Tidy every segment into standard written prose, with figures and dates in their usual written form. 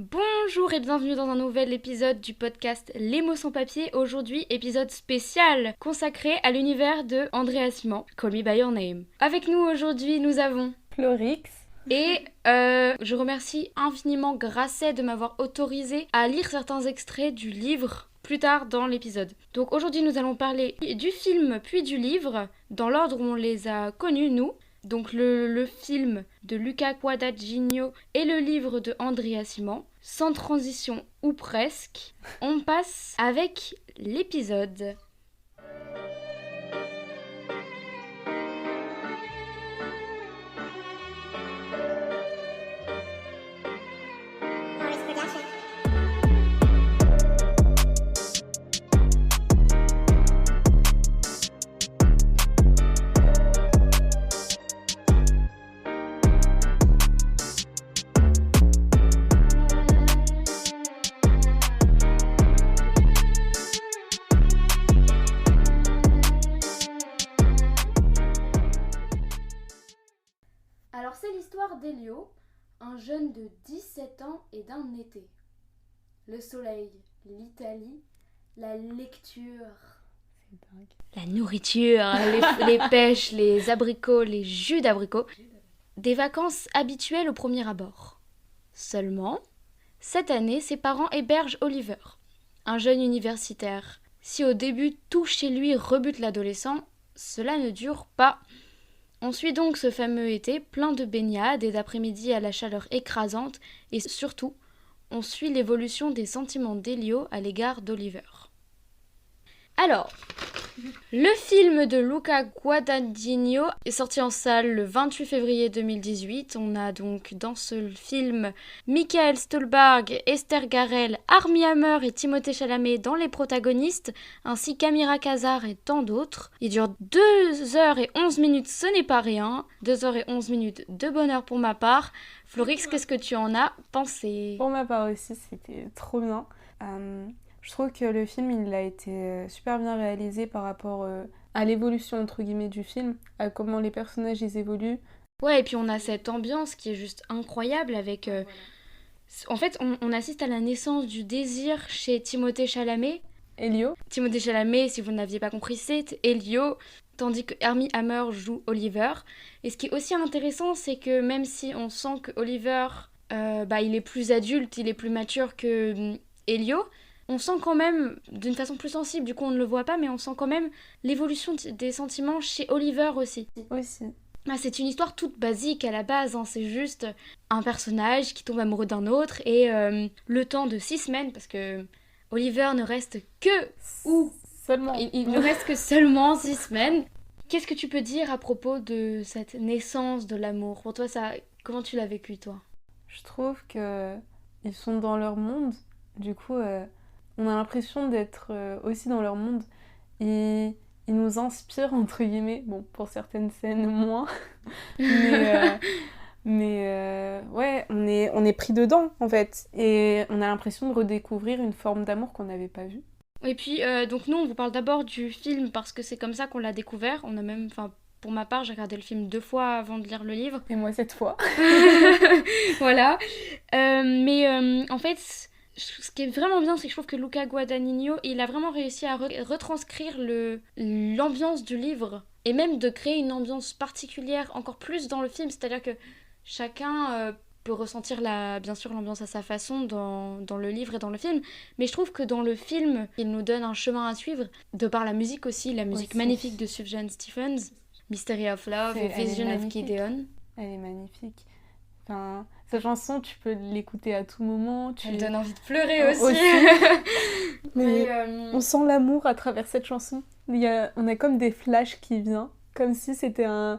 Bonjour et bienvenue dans un nouvel épisode du podcast Les mots sans papier. Aujourd'hui, épisode spécial consacré à l'univers de Andrea Simon, Call Me By Your Name. Avec nous aujourd'hui, nous avons Florix. Et je remercie infiniment Grasset de m'avoir autorisé à lire certains extraits du livre plus tard dans l'épisode. Donc aujourd'hui, nous allons parler du film puis du livre, dans l'ordre où on les a connus, nous. Donc le film de Luca Guadagnino et le livre de Andrea Simon. Sans transition ou presque, on passe avec l'épisode. Alors c'est l'histoire d'Elio, un jeune de 17 ans et d'un été. Le soleil, l'Italie, la lecture, C'est dingue. la nourriture, les pêches, les abricots, les jus d'abricots. Des vacances habituelles au premier abord. Seulement, cette année, ses parents hébergent Oliver, un jeune universitaire. Si au début tout chez lui rebute l'adolescent, cela ne dure pas. On suit donc ce fameux été plein de baignades et d'après-midi à la chaleur écrasante et surtout, on suit l'évolution des sentiments d'Elio à l'égard d'Oliver. Alors, le film de Luca Guadagnino est sorti en salle le 28 février 2018. On a donc dans ce film Michael Stuhlbarg, Esther Garel, Armie Hammer et Timothée Chalamet dans les protagonistes, ainsi qu'Amira Kazar et tant d'autres. Il dure 2h11, ce n'est pas rien. 2h11 de bonheur pour ma part. Florix, qu'est-ce que tu en as pensé ? Pour ma part aussi, c'était trop bien. Je trouve que le film, il a été super bien réalisé par rapport à l'évolution, entre guillemets, du film, à comment les personnages, ils évoluent. Ouais, et puis on a cette ambiance qui est juste incroyable avec... En fait, on assiste à la naissance du désir chez Timothée Chalamet. Elio. Timothée Chalamet, si vous n'aviez pas compris, c'est Elio, tandis que Armie Hammer joue Oliver. Et ce qui est aussi intéressant, c'est que même si on sent que Oliver, il est plus adulte, il est plus mature que Elio, on sent quand même, d'une façon plus sensible, du coup on ne le voit pas, mais on sent quand même l'évolution des sentiments chez Oliver aussi. Aussi. C'est une histoire toute basique à la base, hein. C'est juste un personnage qui tombe amoureux d'un autre et le temps de 6 semaines, parce que Oliver ne reste que... Seulement. Il ne reste que seulement 6 semaines. Qu'est-ce que tu peux dire à propos de cette naissance de l'amour ? Pour toi, comment tu l'as vécu, toi ? Je trouve que ils sont dans leur monde. Du coup, on a l'impression d'être aussi dans leur monde. Ils nous inspirent, entre guillemets. Bon, pour certaines scènes, moins. Ouais, on est pris dedans, en fait. Et on a l'impression de redécouvrir une forme d'amour qu'on n'avait pas vue. Et puis, donc nous, on vous parle d'abord du film parce que c'est comme ça qu'on l'a découvert. On a même, pour ma part, j'ai regardé le film 2 fois avant de lire le livre. Et moi, cette fois. Voilà. En fait, ce qui est vraiment bien, c'est que je trouve que Luca Guadagnino, il a vraiment réussi à retranscrire l'ambiance du livre et même de créer une ambiance particulière encore plus dans le film. C'est-à-dire que chacun peut ressentir bien sûr l'ambiance à sa façon dans le livre et dans le film, mais je trouve que dans le film, il nous donne un chemin à suivre, de par la musique aussi, la musique magnifique de Sufjan Stevens, Mystery of Love et Vision of Gideon. Elle est magnifique. Enfin, sa chanson, tu peux l'écouter à tout moment. Elle donne envie de pleurer aussi. Mais on sent l'amour à travers cette chanson. On a comme des flashs qui viennent, comme si c'était un...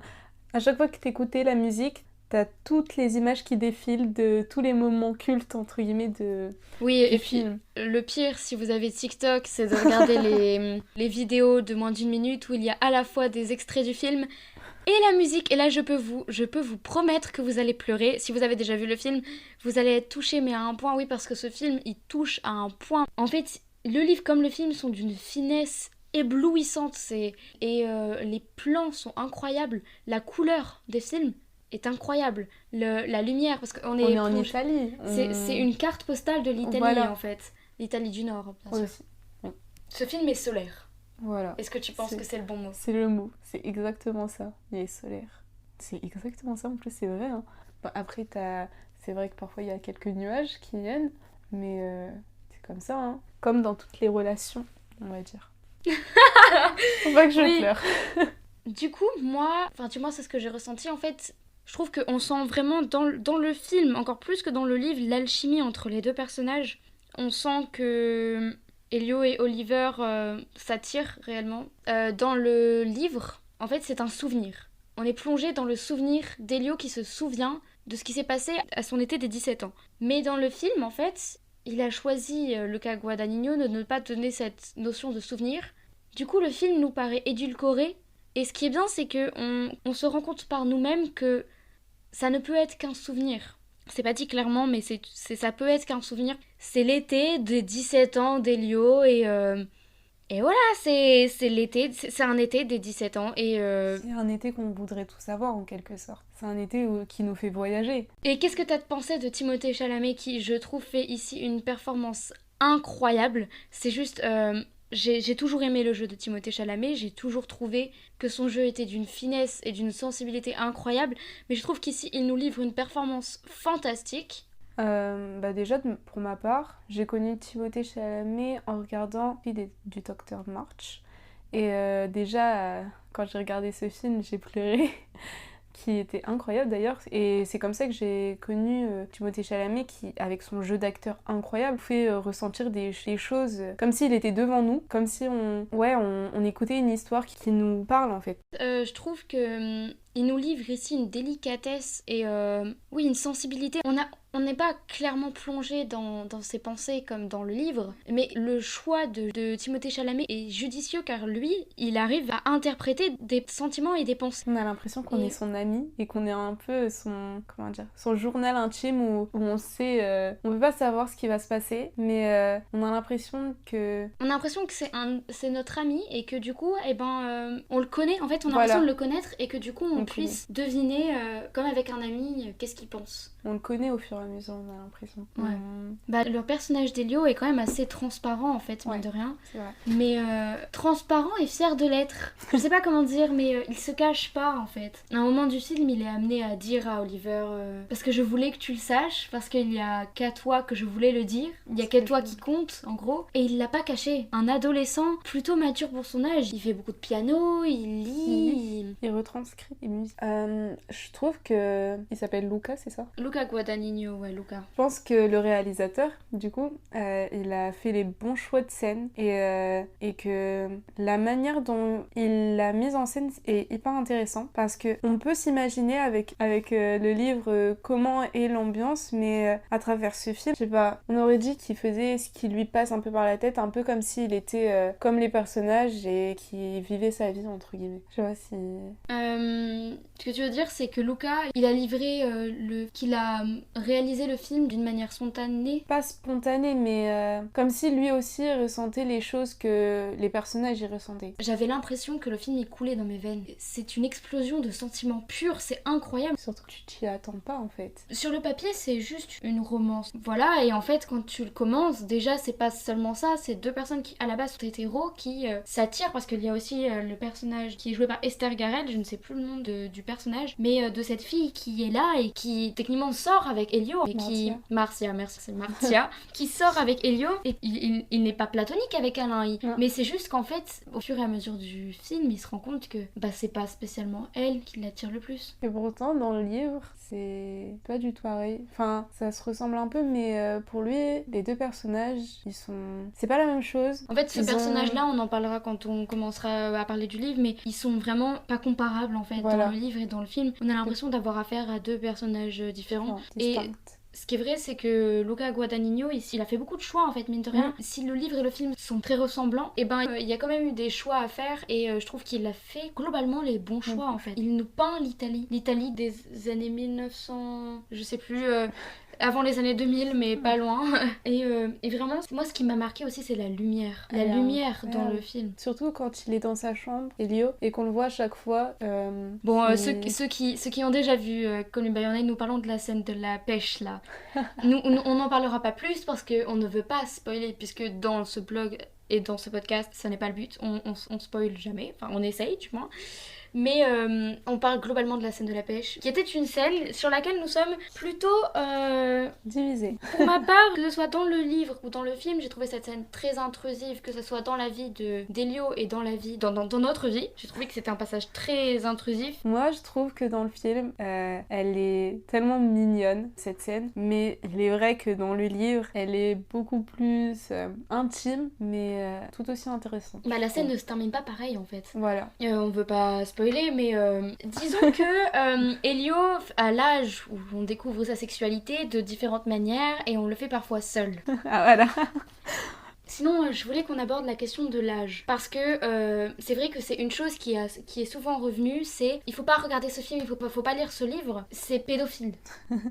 À chaque fois que t'écoutais la musique, t'as toutes les images qui défilent de tous les moments cultes, entre guillemets, du film. Puis, le pire, si vous avez TikTok, c'est de regarder les vidéos de moins d'1 minute où il y a à la fois des extraits du film et la musique. Et là, je peux vous promettre que vous allez pleurer. Si vous avez déjà vu le film, vous allez être touché, mais à un point, oui, parce que ce film, il touche à un point. En fait, le livre comme le film sont d'une finesse éblouissante. Les plans sont incroyables. La couleur des films, est incroyable. La lumière, parce qu'on On est en Italie. C'est une carte postale de l'Italie, Voilà. en fait. L'Italie du Nord, bien sûr. Aussi. Oui. Ce film est solaire. Voilà. Est-ce que tu penses que c'est le bon mot? C'est le mot. C'est exactement ça. Il est solaire. C'est exactement ça. En plus, c'est vrai. Hein. Bon, après, c'est vrai que parfois, il y a quelques nuages qui viennent. Mais c'est comme ça. Hein. Comme dans toutes les relations, on va dire. Faut pas que je pleure. Du coup, moi, c'est ce que j'ai ressenti. En fait, je trouve qu'on sent vraiment dans le film, encore plus que dans le livre, l'alchimie entre les deux personnages. On sent que Elio et Oliver s'attirent réellement. Dans le livre, en fait, c'est un souvenir. On est plongé dans le souvenir d'Elio qui se souvient de ce qui s'est passé à son été des 17 ans. Mais dans le film, en fait, il a choisi, Luca Guadagnino, de ne pas donner cette notion de souvenir. Du coup, le film nous paraît édulcoré. Et ce qui est bien, c'est qu'on se rend compte par nous-mêmes que ça ne peut être qu'un souvenir. C'est pas dit clairement, mais ça peut être qu'un souvenir. C'est l'été des 17 ans d'Elio et voilà, c'est l'été, c'est un été des 17 ans et... C'est un été qu'on voudrait tous avoir en quelque sorte. C'est un été qui nous fait voyager. Et qu'est-ce que t'as pensé de Timothée Chalamet qui, je trouve, fait ici une performance incroyable. C'est juste... J'ai toujours aimé le jeu de Timothée Chalamet, j'ai toujours trouvé que son jeu était d'une finesse et d'une sensibilité incroyable, mais je trouve qu'ici il nous livre une performance fantastique. Déjà, pour ma part, j'ai connu Timothée Chalamet en regardant du Dr March. Et déjà, quand j'ai regardé ce film, j'ai pleuré. Qui était incroyable d'ailleurs, et c'est comme ça que j'ai connu Timothée Chalamet qui, avec son jeu d'acteur incroyable, fait ressentir des choses comme s'il était devant nous, comme si on écoutait une histoire qui nous parle en fait. Je trouve que il nous livre ici une délicatesse et une sensibilité. On n'est pas clairement plongé dans ses pensées comme dans le livre, mais le choix de Timothée Chalamet est judicieux car lui, il arrive à interpréter des sentiments et des pensées. On a l'impression qu'on est son ami et qu'on est un peu son journal intime où on sait, on veut pas savoir ce qui va se passer, mais on a l'impression que... On a l'impression que c'est notre ami et que du coup, on le connaît, en fait on a l'impression de le connaître et que du coup on puisse deviner, comme avec un ami, qu'est-ce qu'il pense. On le connaît au fur et à mesure, on a l'impression. Ouais. Le personnage d'Elio est quand même assez transparent en fait, mine de rien. C'est vrai. Mais transparent et fier de l'être. Je sais pas comment dire, mais il se cache pas en fait. À un moment du film, il est amené à dire à Oliver parce que je voulais que tu le saches, parce qu'il y a qu'à toi que je voulais le dire. Il y a qu'à toi qui compte, en gros. Et il l'a pas caché. Un adolescent plutôt mature pour son âge. Il fait beaucoup de piano, il lit. Il retranscrit des musiques. Je trouve que... Il s'appelle Luca, c'est ça? Luca Guadagnino, ouais, Luca. Je pense que le réalisateur, du coup, il a fait les bons choix de scène et que la manière dont il l'a mise en scène est hyper intéressant parce que on peut s'imaginer avec le livre comment est l'ambiance, mais à travers ce film, je sais pas, on aurait dit qu'il faisait ce qui lui passe un peu par la tête, un peu comme s'il était comme les personnages et qui vivait sa vie entre guillemets. Je sais pas si... Ce que tu veux dire, c'est que Luca, il a livré qu'il a réalisé le film d'une manière spontanée. Pas spontanée, mais comme si lui aussi ressentait les choses que les personnages y ressentaient. J'avais l'impression que le film il coulait dans mes veines. C'est une explosion de sentiments purs, c'est incroyable. Surtout que tu t'y attends pas en fait. Sur le papier, c'est juste une romance. Voilà, et en fait, quand tu le commences, déjà, c'est pas seulement ça, c'est deux personnes qui, à la base, sont hétéros, qui s'attirent, parce qu'il y a aussi le personnage qui est joué par Esther Garel, je ne sais plus le nom du personnage, mais de cette fille qui est là et qui, techniquement, sort avec Elio. Et Marcia, merci, c'est Marcia, qui sort avec Elio, et il n'est pas platonique avec Alain, mais c'est juste qu'en fait, au fur et à mesure du film, il se rend compte que c'est pas spécialement elle qui l'attire le plus. Et pourtant, dans le livre, c'est pas du tout pareil. Enfin, ça se ressemble un peu, mais pour lui, les deux personnages, c'est pas la même chose. En fait, ce personnage-là, on en parlera quand on commencera à parler du livre, mais ils sont vraiment pas comparables en fait. Dans le livre et dans le film. On a l'impression d'avoir affaire à deux personnages différents. Et ce qui est vrai, c'est que Luca Guadagnino, il a fait beaucoup de choix en fait, mine de rien. Si le livre et le film sont très ressemblants, il y a quand même eu des choix à faire et je trouve qu'il a fait globalement les bons choix en fait. Il nous peint l'Italie des années 1900, je sais plus, avant les années 2000, mais pas loin. Et vraiment, moi, ce qui m'a marqué aussi, c'est la lumière. La lumière dans le film. Surtout quand il est dans sa chambre, Elio, et qu'on le voit à chaque fois. Ceux qui ont déjà vu Call Me By Your Name, nous parlons de la scène de la pêche, là. On n'en parlera pas plus parce qu'on ne veut pas spoiler, puisque dans ce blog et dans ce podcast, ça n'est pas le but. On spoil jamais. Enfin, on essaye, du moins. Mais on parle globalement de la scène de la pêche, qui était une scène sur laquelle nous sommes plutôt divisés. Pour ma part, que ce soit dans le livre ou dans le film, j'ai trouvé cette scène très intrusive, que ce soit dans la vie d'Elio et dans notre vie. J'ai trouvé que c'était un passage très intrusif. Moi, je trouve que dans le film, elle est tellement mignonne, cette scène, mais il est vrai que dans le livre, elle est beaucoup plus intime, mais tout aussi intéressante. La scène ne se termine pas pareil, en fait. Voilà. On veut pas spoiler, mais disons que Elio a l'âge où on découvre sa sexualité de différentes manières et on le fait parfois seul. Ah voilà. Sinon, je voulais qu'on aborde la question de l'âge. Parce que c'est vrai que c'est une chose qui est souvent revenue, c'est il faut pas regarder ce film, il faut pas lire ce livre, c'est pédophile.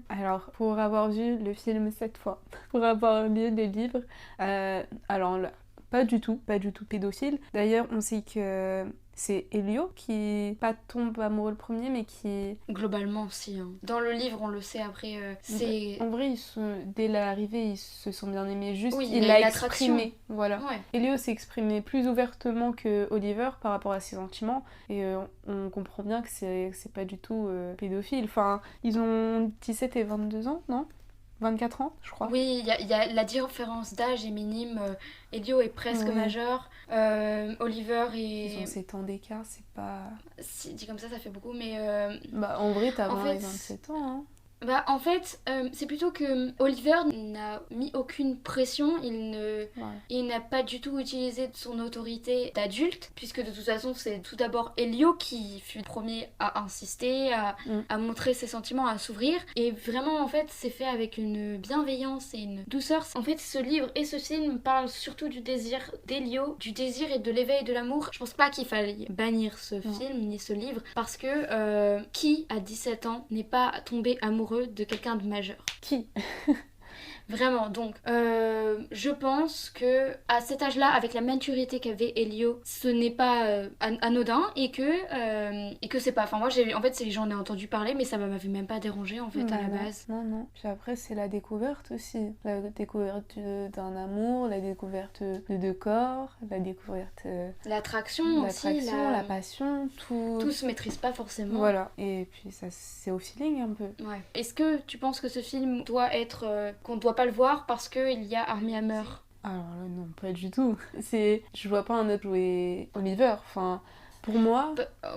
Alors, pour avoir vu le film 7 fois, pour avoir lu les livres, alors là, pas du tout pédophile. D'ailleurs, on sait que c'est Elio qui pas tombe amoureux le premier, mais qui... Globalement, si. Hein. Dans le livre, on le sait, après, c'est... En vrai, dès l'arrivée, ils se sont bien aimés. Juste, oui, il l'a exprimé. Voilà. Ouais. Elio s'est exprimé plus ouvertement que Oliver par rapport à ses sentiments. Et on comprend bien que c'est pas du tout pédophile. Enfin, ils ont 17 et 22 ans, non ? 24 ans, je crois. Oui, il y a la différence d'âge est minime. Elio est presque majeur. Oliver est... Ils ont 7 ans d'écart, c'est pas... Si, dit comme ça fait beaucoup, mais... en vrai, t'as 20 et 27 ans, hein. En fait, c'est plutôt que Oliver n'a mis aucune pression, il n'a pas du tout utilisé son autorité d'adulte, puisque de toute façon c'est tout d'abord Elio qui fut le premier à insister, à montrer ses sentiments, à s'ouvrir, et vraiment en fait c'est fait avec une bienveillance et une douceur. En fait ce livre et ce film parlent surtout du désir d'Elio, du désir et de l'éveil de l'amour. Je pense pas qu'il fallait bannir ce film ni ce livre, parce que qui à 17 ans n'est pas tombé amoureux de quelqu'un de majeur? Qui? Vraiment, donc je pense que à cet âge-là, avec la maturité qu'avait Elio, ce n'est pas anodin et que c'est pas... Enfin moi j'en ai entendu parler, mais ça m'avait même pas dérangé en fait à la base. Non. Puis après c'est la découverte aussi, la découverte d'un amour, la découverte de deux corps, la découverte... L'attraction aussi, la passion, tout se maîtrise pas forcément. Voilà, et puis ça c'est au feeling un peu. Ouais. Est-ce que tu penses que ce film doit être... qu'on doit pas le voir parce qu'il y a Armie Hammer? Alors là, non, pas du tout. Je vois pas un autre jouer Oliver, enfin... Pour moi...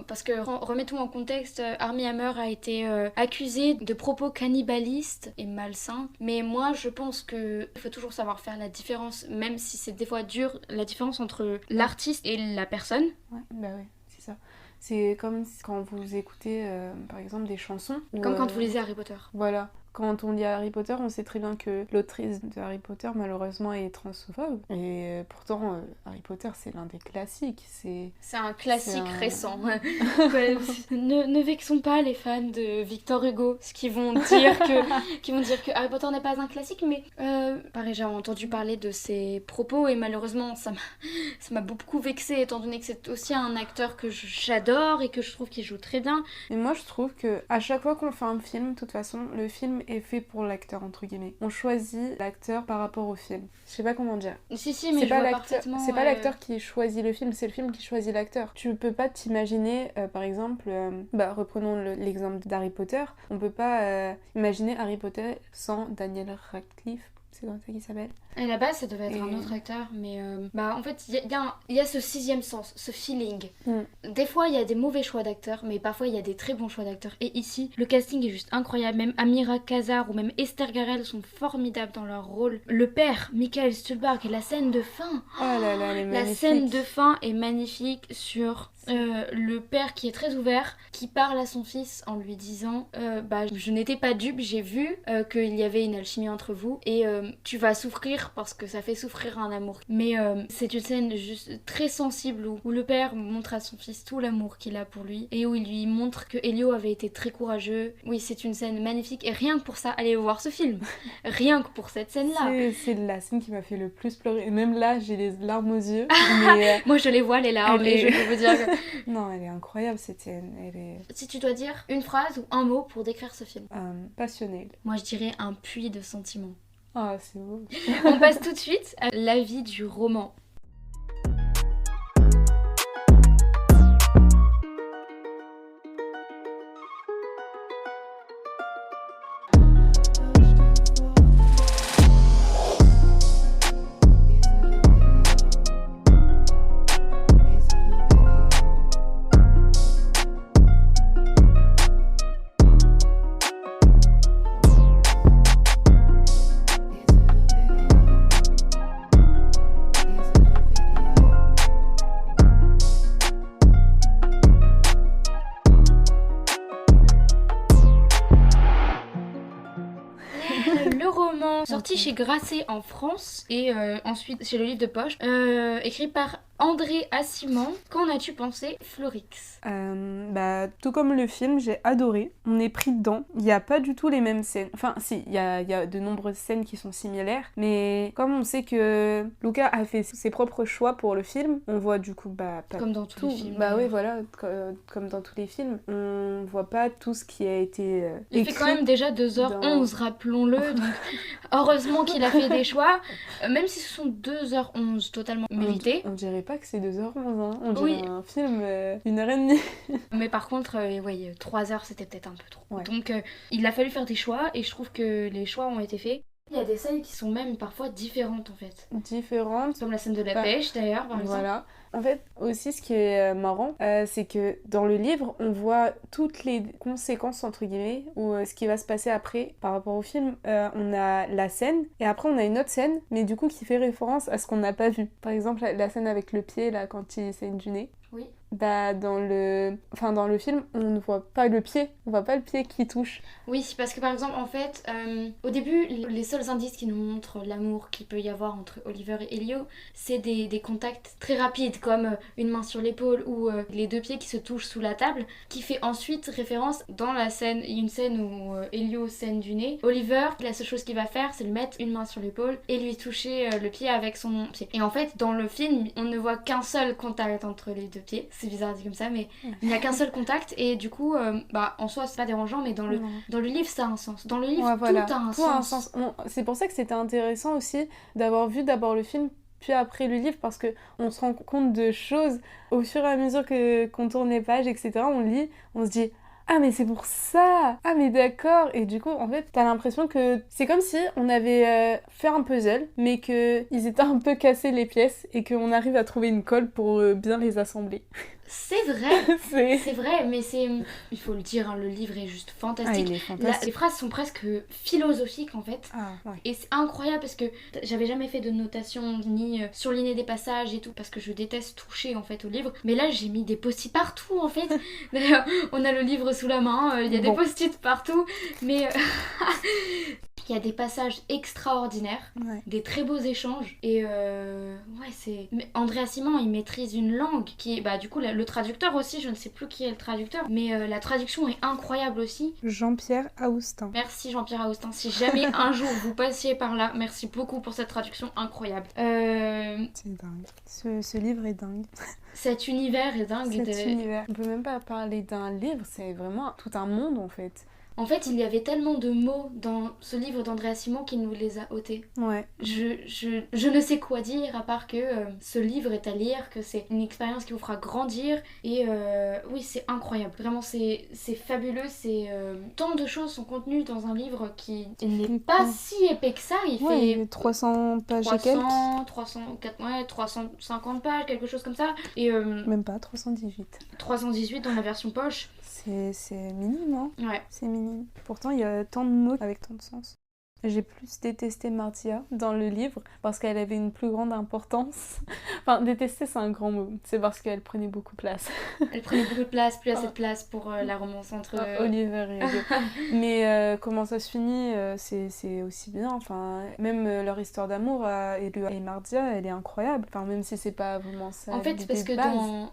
Parce que, remettons en contexte, Armie Hammer a été accusé de propos cannibalistes et malsains. Mais moi, je pense qu'il faut toujours savoir faire la différence, même si c'est des fois dur, la différence entre l'artiste et la personne. Ouais, c'est ça. C'est comme quand vous écoutez, par exemple, des chansons. Comme quand vous lisez Harry Potter. Voilà. Quand on lit Harry Potter, on sait très bien que l'autrice de Harry Potter, malheureusement, est transphobe. Et pourtant, Harry Potter, c'est l'un des classiques. C'est un classique récent. Ne vexons pas les fans de Victor Hugo, qui vont dire que Harry Potter n'est pas un classique, mais pareil, j'ai entendu parler de ses propos et malheureusement, ça m'a beaucoup vexée, étant donné que c'est aussi un acteur que j'adore et que je trouve qu'il joue très bien. Et moi, je trouve que à chaque fois qu'on fait un film, de toute façon, le film est fait pour l'acteur, entre guillemets. On choisit l'acteur par rapport au film. Je sais pas comment dire. Si, mais je vois parfaitement... C'est pas l'acteur qui choisit le film, c'est le film qui choisit l'acteur. Tu peux pas t'imaginer, par exemple, reprenons l'exemple d'Harry Potter, on peut pas imaginer Harry Potter sans Daniel Radcliffe. C'est comme ça qu'il s'appelle. À la base, ça devait être un autre acteur, mais en fait, il y a ce sixième sens, ce feeling. Des fois, il y a des mauvais choix d'acteurs, mais parfois, il y a des très bons choix d'acteurs. Et ici, le casting est juste incroyable. Même Amira Kazar ou même Esther Garel sont formidables dans leur rôle. Le père, Michael Stuhlbarg, et la scène de fin. Oh là là, elle est magnifique. La scène de fin est magnifique sur Le père qui est très ouvert, qui parle à son fils en lui disant je n'étais pas dupe, j'ai vu qu'il y avait une alchimie entre vous et tu vas souffrir parce que ça fait souffrir un amour. Mais c'est une scène juste très sensible où le père montre à son fils tout l'amour qu'il a pour lui et où il lui montre que Elio avait été très courageux. Oui, c'est une scène magnifique et rien que pour ça, allez voir ce film. Rien que pour cette scène-là. C'est la scène qui m'a fait le plus pleurer. Et même là, j'ai les larmes aux yeux. Mais, moi, je les vois, les larmes, et je peux vous dire que... Non, elle est incroyable, cette scène. Elle est... Si tu dois dire une phrase ou un mot pour décrire ce film. Passionnel. Moi, je dirais un puits de sentiments. Ah, c'est beau. On passe tout de suite à l'avis du roman. Sorti chez Grasset en France et ensuite chez Le Livre de Poche, écrit par André Aciman. Qu'en as-tu pensé, Florix? Tout comme le film, j'ai adoré. On est pris dedans. Il n'y a pas du tout les mêmes scènes. Enfin, si, il y a de nombreuses scènes qui sont similaires. Mais comme on sait que Luca a fait ses propres choix pour le film, on voit du coup pas comme dans tous les films. Oui, voilà, comme dans tous les films. On voit pas tout ce qui a été Il écrit. fait quand même déjà 2h11, rappelons-le. Donc, heureusement qu'il a fait des choix. Même si ce sont 2h11 totalement mérités. On dirait pas que c'est 2h11, hein. On dirait un film 1h30. Mais par contre, 3h c'était peut-être un peu trop. Ouais. Donc il a fallu faire des choix et je trouve que les choix ont été faits. Il y a des scènes qui sont même parfois différentes en fait. Différentes. Comme la scène de la pêche d'ailleurs, par exemple. Voilà. En fait, aussi, ce qui est marrant, c'est que dans le livre, on voit toutes les conséquences, entre guillemets, ou ce qui va se passer après par rapport au film. On a la scène, et après on a une autre scène, mais du coup qui fait référence à ce qu'on n'a pas vu. Par exemple, la scène avec le pied, là, quand il saigne du nez. Oui. Dans le film, on ne voit pas le pied, on voit pas le pied qui touche. Oui, parce que par exemple, en fait, au début, les seuls indices qui nous montrent l'amour qu'il peut y avoir entre Oliver et Elio, c'est des contacts très rapides, comme une main sur l'épaule ou les deux pieds qui se touchent sous la table, qui fait ensuite référence dans la scène, il y a une scène où Elio saigne du nez. Oliver, la seule chose qu'il va faire, c'est lui mettre une main sur l'épaule et lui toucher le pied avec son pied. Et en fait, dans le film, on ne voit qu'un seul contact entre les deux pieds. C'est bizarre dit comme ça, mais il n'y a qu'un seul contact et du coup, en soi c'est pas dérangeant, mais dans le livre ça a un sens. Dans le livre tout a un sens. C'est pour ça que c'était intéressant aussi d'avoir vu d'abord le film puis après le livre parce que on se rend compte de choses au fur et à mesure qu'on tourne les pages, etc. On lit, on se dit ah mais c'est pour ça, ah mais d'accord, et du coup en fait t'as l'impression que c'est comme si on avait fait un puzzle mais qu'ils étaient un peu cassés les pièces et qu'on arrive à trouver une colle pour bien les assembler. C'est vrai, c'est vrai, mais il faut le dire, hein, le livre est juste fantastique. Il est fantastique. Les phrases sont presque philosophiques en fait. Ouais. Et c'est incroyable parce que j'avais jamais fait de notation ni surligner des passages et tout parce que je déteste toucher en fait au livre. Mais là j'ai mis des post-it partout en fait. D'ailleurs, on a le livre sous la main, il y a des post-it partout, mais il y a des passages extraordinaires, des très beaux échanges et c'est... Mais André Aciman il maîtrise une langue qui est, du coup le traducteur aussi, je ne sais plus qui est le traducteur, mais la traduction est incroyable aussi. Jean-Pierre Aoustin. Merci Jean-Pierre Aoustin, si jamais un jour vous passiez par là, merci beaucoup pour cette traduction incroyable. C'est dingue, ce livre est dingue. Cet univers est dingue. Univers. On peut même pas parler d'un livre, c'est vraiment tout un monde en fait. En fait, il y avait tellement de mots dans ce livre d'André Aciman qu'il nous les a ôtés. Ouais. Je ne sais quoi dire à part que ce livre est à lire, que c'est une expérience qui vous fera grandir. Et oui, c'est incroyable. Vraiment, c'est fabuleux. Tant de choses sont contenues dans un livre qui n'est pas si épais que ça. Il fait 300 pages et quelques. 350 pages, quelque chose comme ça. Et même pas, 318. 318 dans la version poche. C'est minime, hein. Ouais. C'est minime. Pourtant, il y a tant de mots avec tant de sens. J'ai plus détesté Martia dans le livre parce qu'elle avait une plus grande importance. Enfin, détester, c'est un grand mot. C'est parce qu'elle prenait beaucoup de place. Elle prenait beaucoup de place, plus assez de place pour la romance entre Oliver et Elio. Mais comment ça se finit, c'est aussi bien. Enfin, même leur histoire d'amour, Elio et Martia, elle est incroyable. Enfin, même si c'est pas vraiment ça. En fait, parce que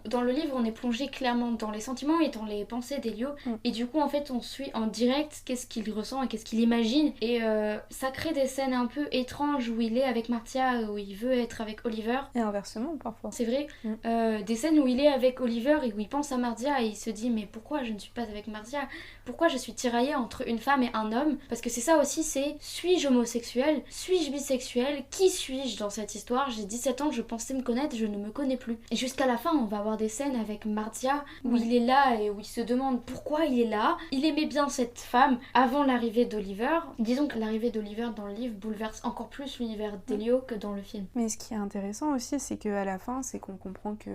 dans le livre, on est plongé clairement dans les sentiments et dans les pensées d'Elio. Et du coup, en fait, on suit en direct qu'est-ce qu'il ressent et qu'est-ce qu'il imagine. Et ça crée des scènes un peu étranges où il est avec Martia, où il veut être avec Oliver. Et inversement, parfois. C'est vrai. Des scènes où il est avec Oliver et où il pense à Martia et il se dit mais pourquoi je ne suis pas avec Martia? Pourquoi je suis tiraillée entre une femme et un homme? Parce que c'est ça aussi, c'est suis-je homosexuel? Suis-je bisexuel? Qui suis-je dans cette histoire? J'ai 17 ans, je pensais me connaître, je ne me connais plus. Et jusqu'à la fin, on va avoir des scènes avec Martia où il est là et où il se demande pourquoi il est là. Il aimait bien cette femme avant l'arrivée d'Oliver. Disons que l'arrivée d'Oliver dans le livre bouleverse encore plus l'univers d'Elio que dans le film. Mais ce qui est intéressant aussi, c'est qu'à la fin, c'est qu'on comprend que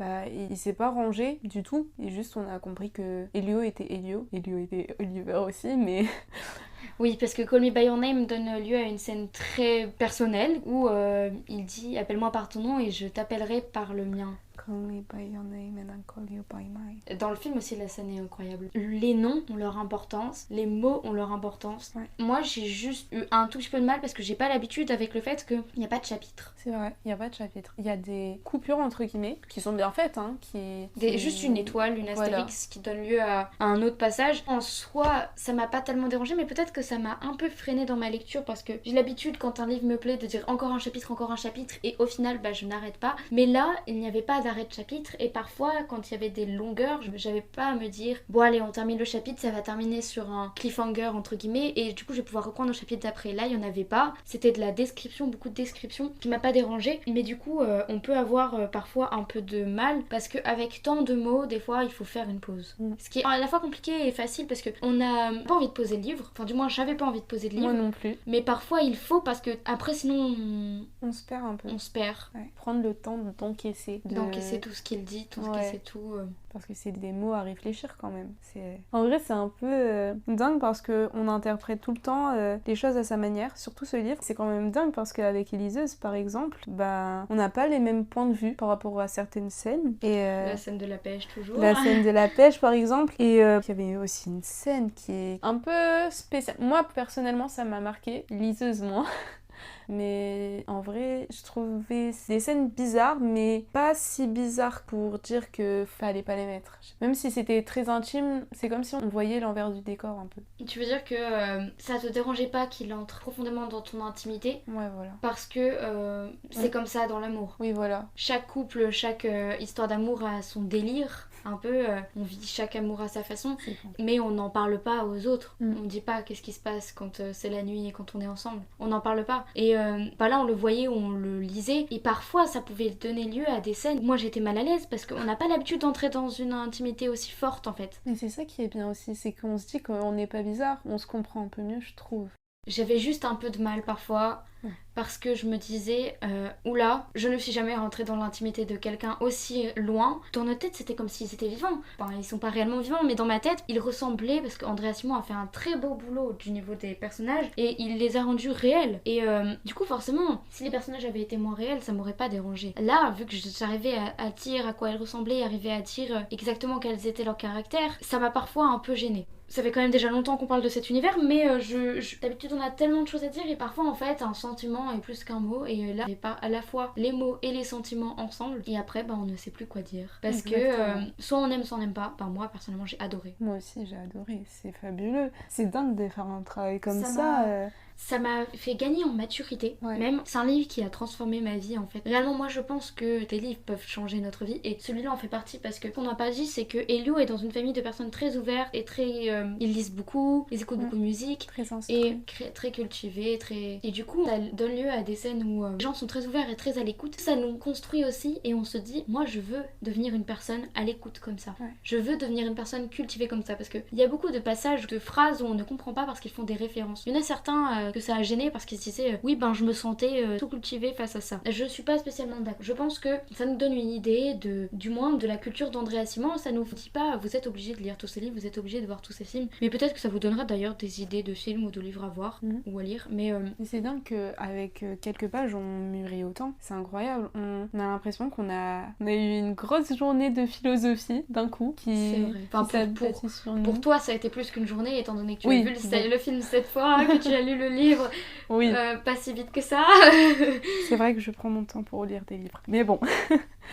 il s'est pas rangé du tout. Et juste, on a compris que Elio était Elio. Elio était Oliver aussi, mais... Oui, parce que Call Me By Your Name donne lieu à une scène très personnelle où il dit « Appelle-moi par ton nom et je t'appellerai par le mien ». Call me by your name and I'll call you by mine. Dans le film aussi, la scène est incroyable. Les noms ont leur importance, les mots ont leur importance. Ouais. Moi, j'ai juste eu un tout petit peu de mal parce que j'ai pas l'habitude avec le fait qu'il n'y a pas de chapitre. C'est vrai, il n'y a pas de chapitre. Il y a des coupures entre guillemets qui sont bien faites, hein, Juste une étoile, une astérix qui donne lieu à un autre passage. En soi, ça m'a pas tellement dérangé, mais peut-être que ça m'a un peu freiné dans ma lecture parce que j'ai l'habitude quand un livre me plaît de dire encore un chapitre et au final, je n'arrête pas. Mais là, il n'y avait pas d'arrêt de chapitre et parfois quand il y avait des longueurs j'avais pas à me dire bon allez on termine le chapitre, ça va terminer sur un cliffhanger entre guillemets et du coup je vais pouvoir reprendre le chapitre d'après. Là il y en avait pas, c'était de la description, beaucoup de description qui m'a pas dérangée, mais du coup on peut avoir parfois un peu de mal parce qu'avec tant de mots des fois il faut faire une pause, ce qui est à la fois compliqué et facile parce que on a pas envie de poser le livre, enfin du moins j'avais pas envie de poser le livre. Moi non plus, mais parfois il faut parce que après sinon on se perd un peu, ouais. Prendre le temps d'encaisser tout ce qu'il dit, c'est tout. Parce que c'est des mots à réfléchir quand même. En vrai, c'est un peu dingue parce qu'on interprète tout le temps les choses à sa manière. Surtout ce livre, c'est quand même dingue parce qu'avec Éliseuse, par exemple, on n'a pas les mêmes points de vue par rapport à certaines scènes. Et, la scène de la pêche, toujours. La scène de la pêche, par exemple. Et il y avait aussi une scène qui est un peu spéciale. Moi, personnellement, ça m'a marqué. Éliseuse, moi. Mais en vrai, je trouvais des scènes bizarres, mais pas si bizarres pour dire que fallait pas les mettre. Même si c'était très intime, c'est comme si on voyait l'envers du décor un peu. Tu veux dire que ça te dérangeait pas qu'il entre profondément dans ton intimité? Ouais, voilà. Parce que c'est comme ça dans l'amour. Oui, voilà. Chaque couple, chaque histoire d'amour a son délire. Un peu, on vit chaque amour à sa façon, mais on n'en parle pas aux autres. On dit pas qu'est-ce qui se passe quand c'est la nuit et quand on est ensemble. On n'en parle pas. Et là, on le voyait, on le lisait, et parfois, ça pouvait donner lieu à des scènes où moi j'étais mal à l'aise parce qu'on n'a pas l'habitude d'entrer dans une intimité aussi forte en fait. Et c'est ça qui est bien aussi, c'est qu'on se dit qu'on n'est pas bizarre, on se comprend un peu mieux, je trouve. J'avais juste un peu de mal parfois parce que je me disais oula, je ne suis jamais rentrée dans l'intimité de quelqu'un aussi loin. Dans notre tête, c'était comme s'ils étaient vivants. Enfin, ils sont pas réellement vivants, mais dans ma tête, ils ressemblaient parce qu'Andrea Simon a fait un très beau boulot du niveau des personnages et il les a rendus réels. Et du coup, forcément, si les personnages avaient été moins réels, ça m'aurait pas dérangé. Là, vu que j'arrivais à dire à quoi elles ressemblaient, arrivais à dire exactement quels étaient leurs caractères, ça m'a parfois un peu gênée. Ça fait quand même déjà longtemps qu'on parle de cet univers, mais d'habitude on a tellement de choses à dire et parfois en fait un sentiment est plus qu'un mot et là on pas à la fois les mots et les sentiments ensemble et après on ne sait plus quoi dire. Parce que soit on aime, soit on n'aime pas. Moi personnellement j'ai adoré. Moi aussi j'ai adoré, c'est fabuleux. C'est dingue de faire un travail comme ça. Ça m'a fait gagner en maturité, même. C'est un livre qui a transformé ma vie en fait. Réellement, moi je pense que des livres peuvent changer notre vie et celui-là en fait partie parce que ce qu'on n'a pas dit, c'est que Elio est dans une famille de personnes très ouvertes et très. Ils lisent beaucoup, ils écoutent beaucoup de musique et très cultivés, très. Et du coup, ça donne lieu à des scènes où les gens sont très ouverts et très à l'écoute. Ça nous construit aussi et on se dit, moi je veux devenir une personne à l'écoute comme ça. Je veux devenir une personne cultivée comme ça parce qu'il y a beaucoup de passages, de phrases où on ne comprend pas parce qu'ils font des références. Il y en a certains. que ça a gêné parce qu'ils se disaient oui ben je me sentais sous-cultivée face à ça. Je suis pas spécialement d'accord. Je pense que ça nous donne une idée du moins de la culture d'Andrea Simon. Ça nous dit pas vous êtes obligé de lire tous ces livres, vous êtes obligé de voir tous ces films, mais peut-être que ça vous donnera d'ailleurs des idées de films ou de livres à voir ou à lire. Mais c'est dingue qu'avec quelques pages on mûrit autant, c'est incroyable. On a l'impression qu'on a eu une grosse journée de philosophie d'un coup c'est vrai. Enfin, pour toi ça a été plus qu'une journée étant donné que tu as vu le film 7 fois, que tu as lu le livre pas si vite que ça. C'est vrai que je prends mon temps pour lire des livres, mais bon.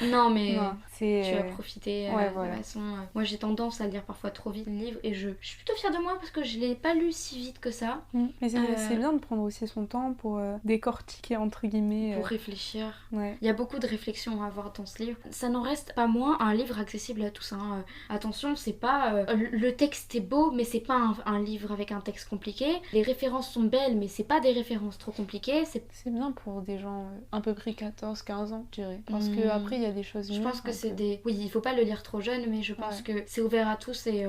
Non mais tu as profité de voilà. façon. Moi j'ai tendance à lire parfois trop vite le livre et je suis plutôt fière de moi parce que je l'ai pas lu si vite que ça. Mais c'est bien de prendre aussi son temps pour décortiquer entre guillemets. Pour réfléchir. Ouais. Il y a beaucoup de réflexions à avoir dans ce livre. Ça n'en reste pas moins un livre accessible à tous. Attention, c'est pas le texte est beau mais c'est pas un livre avec un texte compliqué. Les références sont belles mais c'est pas des références trop compliquées. C'est bien pour des gens à peu près 14-15 ans je dirais. Parce que après il y a des choses je pense que c'est des... Oui, il faut pas le lire trop jeune, mais je pense que c'est ouvert à tous et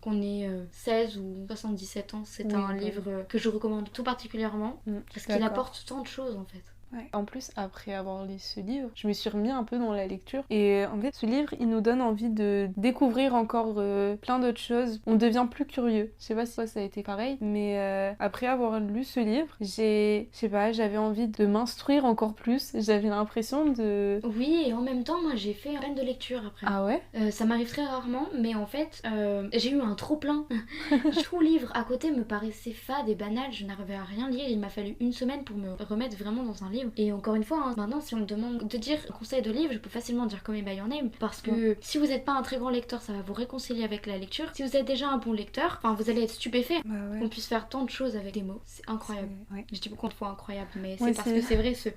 qu'on ait 16 ou 77 ans, c'est un livre que je recommande tout particulièrement parce qu'il apporte tant de choses en fait. Ouais. En plus, après avoir lu ce livre, je me suis remis un peu dans la lecture. Et en fait, ce livre, il nous donne envie de découvrir encore plein d'autres choses. On devient plus curieux. Je sais pas si ça a été pareil, mais après avoir lu ce livre, j'avais envie de m'instruire encore plus. J'avais l'impression de... Oui, et en même temps, moi, j'ai fait un peine de lecture après. Ah ouais ça m'arrive très rarement, mais en fait, j'ai eu un trop-plein. Tout livre à côté me paraissait fade et banal. Je n'arrivais à rien lire. Il m'a fallu une semaine pour me remettre vraiment dans un livre. Et encore une fois, maintenant, si on me demande de dire un conseil de livre, je peux facilement dire Call Me By Your Name. Parce que si vous n'êtes pas un très grand lecteur, ça va vous réconcilier avec la lecture. Si vous êtes déjà un bon lecteur, vous allez être stupéfait qu'on puisse faire tant de choses avec des mots. C'est incroyable. Je dis beaucoup de fois incroyable, mais c'est parce que c'est vrai, ce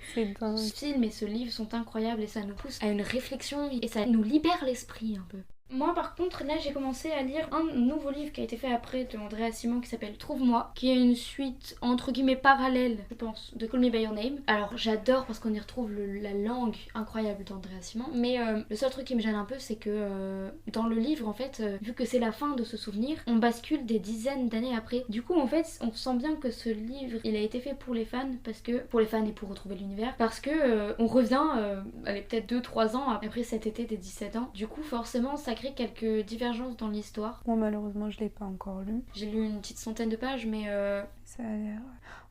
film et ce livre sont incroyables et ça nous pousse à une réflexion et ça nous libère l'esprit un peu. Moi par contre là j'ai commencé à lire un nouveau livre qui a été fait après de Andrea Simon qui s'appelle Trouve-moi, qui est une suite entre guillemets parallèle je pense de Call Me By Your Name. Alors j'adore parce qu'on y retrouve la langue incroyable d'Andrea Simon, mais le seul truc qui me gêne un peu c'est que dans le livre en fait vu que c'est la fin de ce souvenir, on bascule des dizaines d'années après. Du coup en fait on sent bien que ce livre il a été fait pour les fans, parce que pour les fans et pour retrouver l'univers, parce que on revient allez peut-être 2-3 ans après cet été des 17 ans. Du coup forcément ça crée quelques divergences dans l'histoire. Moi malheureusement je l'ai pas encore lu. J'ai lu une petite centaine de pages mais ça a l'air...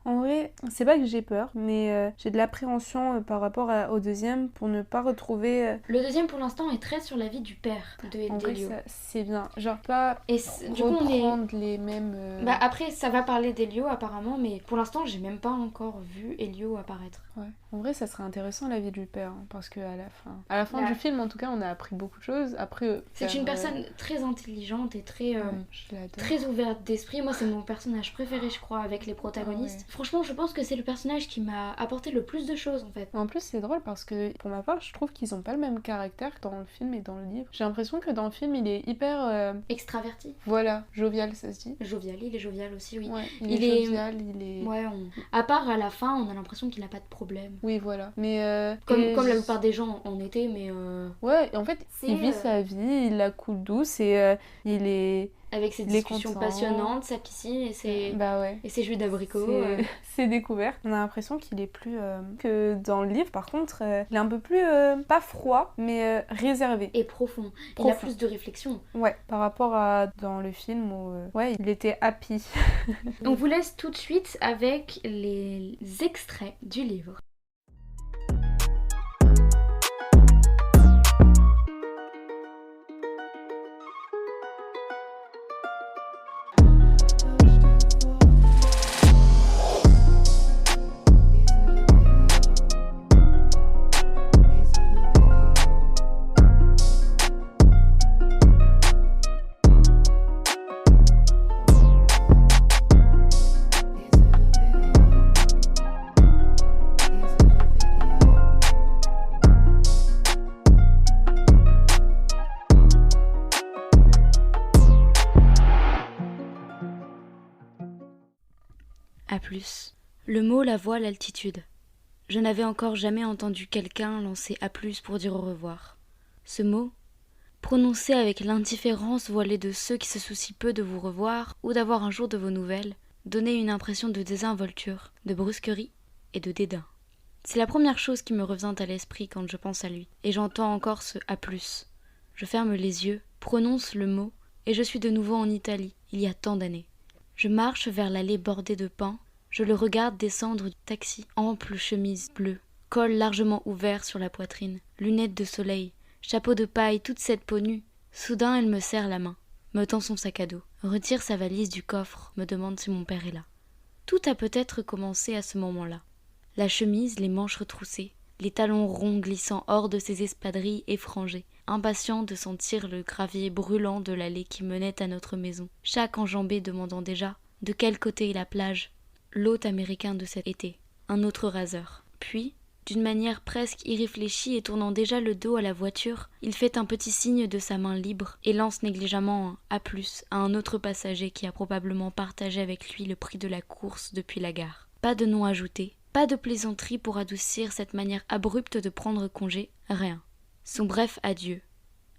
En vrai, c'est pas que j'ai peur, mais j'ai de l'appréhension par rapport au deuxième pour ne pas retrouver... Le deuxième pour l'instant est très sur la vie du père En vrai, d'Elio. c'est bien. Genre pas du coup, reprendre les mêmes... après, ça va parler d'Elio apparemment, mais pour l'instant, j'ai même pas encore vu Elio apparaître. Ouais. En vrai, ça serait intéressant la vie du père, hein, parce qu'à la fin du film, en tout cas, on a appris beaucoup de choses. Après, c'est une personne très intelligente et très ouverte d'esprit. Moi, c'est mon personnage préféré, je crois, avec les protagonistes. Franchement, je pense que c'est le personnage qui m'a apporté le plus de choses, en fait. En plus, c'est drôle parce que, pour ma part, je trouve qu'ils ont pas le même caractère dans le film et dans le livre. J'ai l'impression que dans le film, il est hyper... extraverti. Voilà, jovial, ça se dit. Jovial, il est jovial aussi, oui. Ouais, il est jovial, il est... Ouais, à part à la fin, on a l'impression qu'il n'a pas de problème. Oui, voilà. Mais comme la plupart des gens en été, mais... Ouais, en fait, il vit sa vie, il la coule douce et il est... Avec ses discussions passionnantes, sa piscine et ses jus d'abricot. Ses découvertes. On a l'impression qu'il est plus... que dans le livre, par contre, il est un peu plus... pas froid, mais réservé. Et profond. Il a plus de réflexion. Ouais, par rapport à dans le film où... il était happy. On vous laisse tout de suite avec les extraits du livre. A plus. Le mot, la voix, l'altitude. Je n'avais encore jamais entendu quelqu'un lancer A plus pour dire au revoir. Ce mot, prononcé avec l'indifférence voilée de ceux qui se soucient peu de vous revoir ou d'avoir un jour de vos nouvelles, donnait une impression de désinvolture, de brusquerie et de dédain. C'est la première chose qui me revient à l'esprit quand je pense à lui, et j'entends encore ce « A+». Je ferme les yeux, prononce le mot, et je suis de nouveau en Italie, il y a tant d'années. Je marche vers l'allée bordée de pins, je le regarde descendre du taxi, ample chemise bleue, col largement ouvert sur la poitrine, lunettes de soleil, chapeau de paille, toute cette peau nue. Soudain, elle me serre la main, me tend son sac à dos, retire sa valise du coffre, me demande si mon père est là. Tout a peut-être commencé à ce moment-là. La chemise, les manches retroussées, les talons ronds glissant hors de ses espadrilles effrangées, impatient de sentir le gravier brûlant de l'allée qui menait à notre maison, chaque enjambée demandant déjà de quel côté est la plage, l'hôte américain de cet été, un autre raseur. Puis, d'une manière presque irréfléchie et tournant déjà le dos à la voiture, il fait un petit signe de sa main libre et lance négligemment un A+ à un autre passager qui a probablement partagé avec lui le prix de la course depuis la gare. Pas de nom ajouté, pas de plaisanterie pour adoucir cette manière abrupte de prendre congé, rien. Son bref adieu.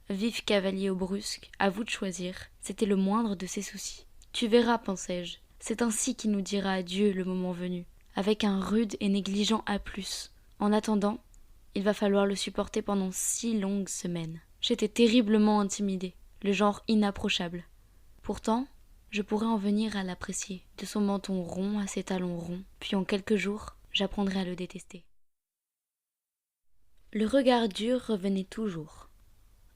Vif cavalier au brusque, à vous de choisir, c'était le moindre de ses soucis. Tu verras, pensai-je, c'est ainsi qu'il nous dira adieu le moment venu, avec un rude et négligent A+. En attendant, il va falloir le supporter pendant 6 longues semaines. J'étais terriblement intimidée, le genre inapprochable. Pourtant, je pourrais en venir à l'apprécier, de son menton rond à ses talons ronds, puis en quelques jours, j'apprendrai à le détester. Le regard dur revenait toujours.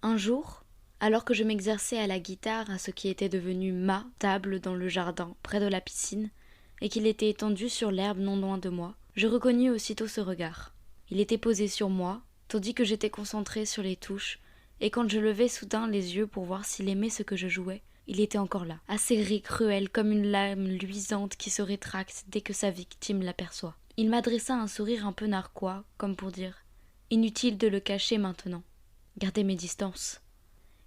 Un jour, alors que je m'exerçais à la guitare à ce qui était devenu ma table dans le jardin, près de la piscine, et qu'il était étendu sur l'herbe non loin de moi, je reconnus aussitôt ce regard. Il était posé sur moi, tandis que j'étais concentrée sur les touches, et quand je levai soudain les yeux pour voir s'il aimait ce que je jouais, il était encore là, acéré, cruel, comme une lame luisante qui se rétracte dès que sa victime l'aperçoit. Il m'adressa un sourire un peu narquois, comme pour dire « Inutile de le cacher maintenant. Gardez mes distances. »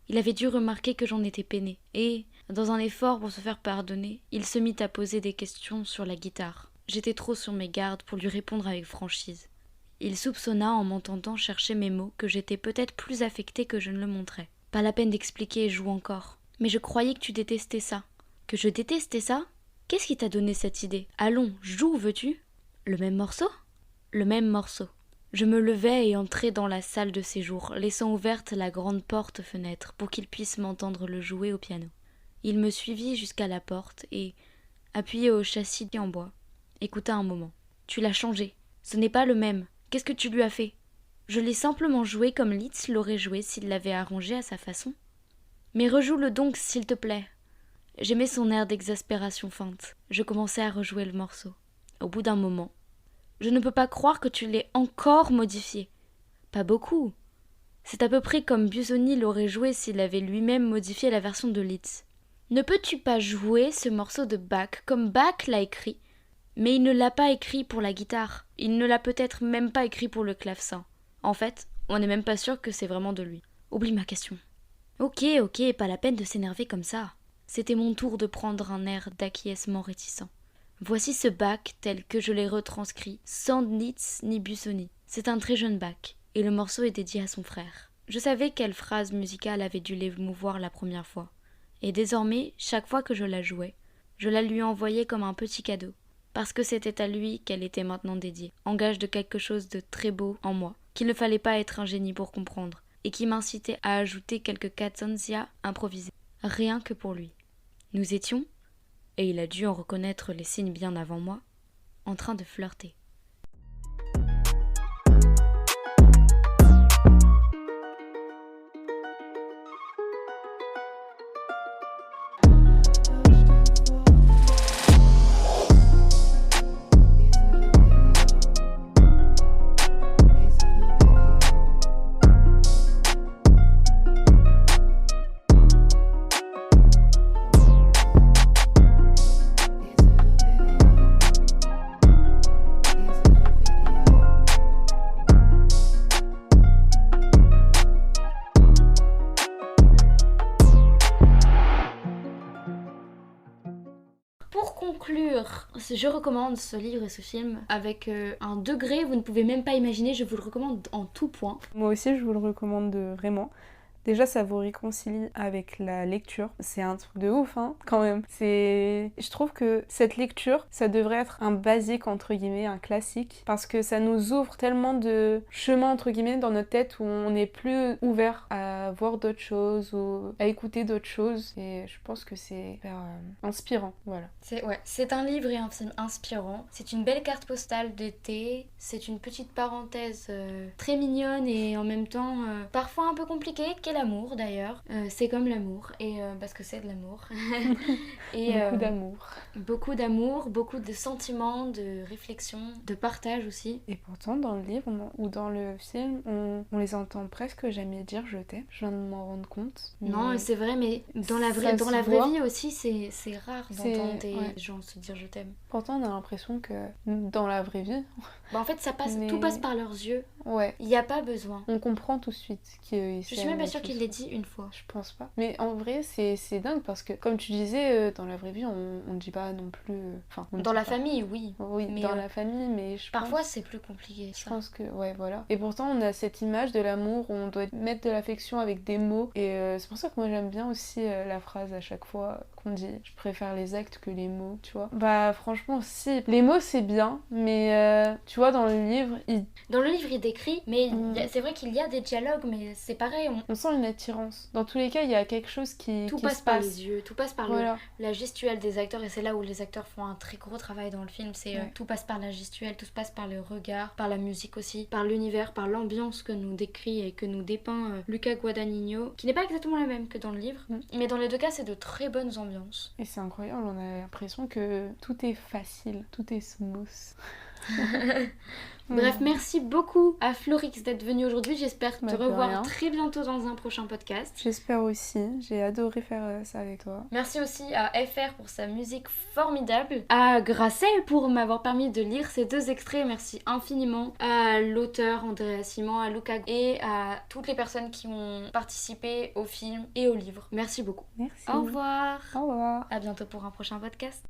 Il avait dû remarquer que j'en étais peinée, et, dans un effort pour se faire pardonner, il se mit à poser des questions sur la guitare. J'étais trop sur mes gardes pour lui répondre avec franchise. Il soupçonna en m'entendant chercher mes mots que j'étais peut-être plus affectée que je ne le montrais. Pas la peine d'expliquer, joue encore. Mais je croyais que tu détestais ça. Que je détestais ça? Qu'est-ce qui t'a donné cette idée? Allons, joue, veux-tu? Le même morceau? Le même morceau. Je me levai et entrai dans la salle de séjour, laissant ouverte la grande porte-fenêtre pour qu'il puisse m'entendre le jouer au piano. Il me suivit jusqu'à la porte et, appuyé au châssis en bois, écouta un moment. Tu l'as changé. Ce n'est pas le même. Qu'est-ce que tu lui as fait? Je l'ai simplement joué comme Liszt l'aurait joué s'il l'avait arrangé à sa façon. Mais rejoue-le donc, s'il te plaît. J'aimais son air d'exaspération feinte. Je commençai à rejouer le morceau. Au bout d'un moment, je ne peux pas croire que tu l'aies encore modifié. Pas beaucoup. C'est à peu près comme Busoni l'aurait joué s'il avait lui-même modifié la version de Liszt. Ne peux-tu pas jouer ce morceau de Bach comme Bach l'a écrit? Mais il ne l'a pas écrit pour la guitare. Il ne l'a peut-être même pas écrit pour le clavecin. En fait, on n'est même pas sûr que c'est vraiment de lui. Oublie ma question. Ok, pas la peine de s'énerver comme ça. C'était mon tour de prendre un air d'acquiescement réticent. Voici ce Bach tel que je l'ai retranscrit, sans Liszt ni Busoni. C'est un très jeune Bach, et le morceau est dédié à son frère. Je savais quelle phrase musicale avait dû l'émouvoir la première fois. Et désormais, chaque fois que je la jouais, je la lui envoyais comme un petit cadeau. Parce que c'était à lui qu'elle était maintenant dédiée, en gage de quelque chose de très beau en moi, qu'il ne fallait pas être un génie pour comprendre, et qui m'incitait à ajouter quelques cadenza improvisées, rien que pour lui. Nous étions, et il a dû en reconnaître les signes bien avant moi, en train de flirter. Je recommande ce livre et ce film avec un degré, vous ne pouvez même pas imaginer, je vous le recommande en tout point. Moi aussi je vous le recommande vraiment. Déjà, ça vous réconcilie avec la lecture. C'est un truc de ouf, hein, quand même. Je trouve que cette lecture, ça devrait être un basique, entre guillemets, un classique, parce que ça nous ouvre tellement de chemins, entre guillemets, dans notre tête où on est plus ouvert à voir d'autres choses ou à écouter d'autres choses. Et je pense que c'est hyper inspirant, voilà. C'est un livre et un film inspirant. C'est une belle carte postale d'été. C'est une petite parenthèse très mignonne et en même temps parfois un peu compliquée, qu'est l'amour d'ailleurs. C'est comme l'amour, et parce que c'est de l'amour. Et, beaucoup d'amour. Beaucoup d'amour, beaucoup de sentiments, de réflexion, de partage aussi. Et pourtant, dans le livre ou dans le film, on les entend presque jamais dire je t'aime. Je viens de m'en rendre compte. Non, c'est vrai, mais dans la vraie vie aussi, c'est rare d'entendre des gens se dire je t'aime. Pourtant, on a l'impression que dans la vraie vie... en fait, tout passe par leurs yeux. Ouais. Il n'y a pas besoin. On comprend tout de suite qu'ils Je suis même pas sûre qu'il l'ait dit une fois. Je pense pas. Mais en vrai, c'est dingue parce que, comme tu disais, dans la vraie vie, on ne dit pas non plus... Dans la famille, oui. Oui, mais dans la famille, mais parfois, c'est plus compliqué. Je pense que, ouais, voilà. Et pourtant, on a cette image de l'amour où on doit mettre de l'affection avec des mots. Et c'est pour ça que moi, j'aime bien aussi la phrase à chaque fois qu'on dit « Je préfère les actes que les mots », tu vois. Bah, franchement, si. Les mots, c'est bien, mais tu vois, dans le livre, il décrit, mais c'est vrai qu'il y a des dialogues, mais c'est pareil. On sent une attirance. Dans tous les cas, il y a quelque chose qui passe par les yeux, tout passe par voilà. La gestuelle des acteurs, et c'est là où les acteurs font un très gros travail dans le film. Tout passe par la gestuelle, tout se passe par le regard, par la musique aussi, par l'univers, par l'ambiance que nous décrit et que nous dépeint Luca Guadagnino, qui n'est pas exactement la même que dans le livre, mais dans les deux cas, c'est de très bonnes ambiances. Et c'est incroyable, on a l'impression que tout est facile, tout est smooth. Bref, merci beaucoup à Florix d'être venue aujourd'hui. J'espère te revoir très bientôt dans un prochain podcast. J'espère aussi. J'ai adoré faire ça avec toi. Merci aussi à FR pour sa musique formidable. À Grasset pour m'avoir permis de lire ces 2 extraits. Merci infiniment à l'auteur Andrea Simon, à Luca et à toutes les personnes qui ont participé au film et au livre. Merci beaucoup. Merci. Au revoir. Au revoir. À bientôt pour un prochain podcast.